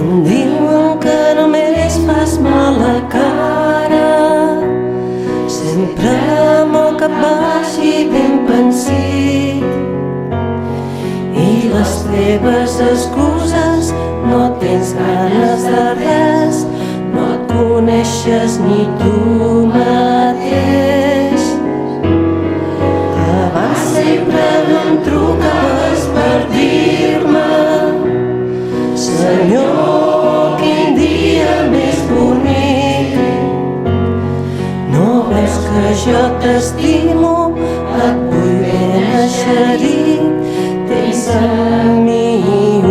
Em diuen que només fas mala cara, sempre amb el cap baix i ben pensit, i les teves excuses no tens ganes de res, no et coneixes ni tu mateix. Abans sempre em trucaves per dir-me: Senyor, quin dia més bonic. No veus que jo t'estimo, et vull ben eixerit, tens a mi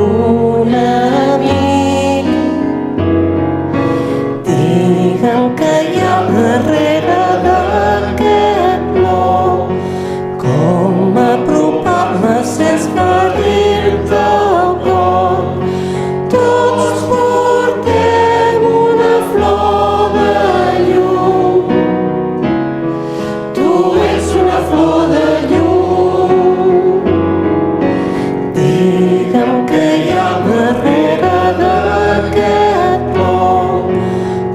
un amic. Digue'm que hi ha darrere d'aquest no, com apropar-me sense ferir-te el cor. Tots portem una flor de llum, tu ets una flor de llum. Digue'm que hi ha darrere d'aquest plor,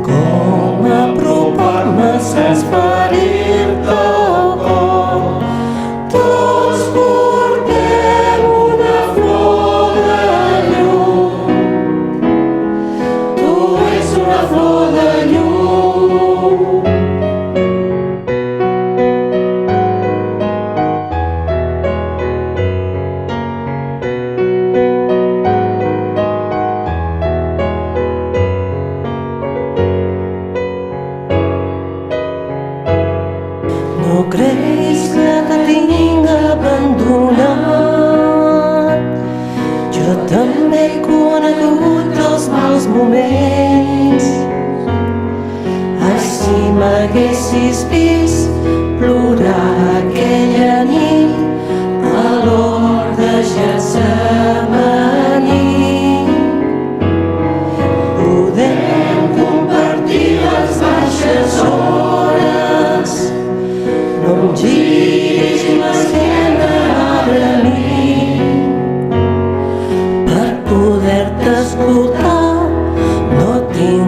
com apropar-me sense ferir-te el cor. Tots portem una flor de llum, tu ets una flor de llum. No creguis que te tinc abandonat, jo també he conegut els mals moments. Ai, si m'haguessis vist plorar aquella nit a l'hort de Getsemaní. Podem compartir les baixes hores, no em giris l'esquena ara a mi. Per poder-te escoltar no tinc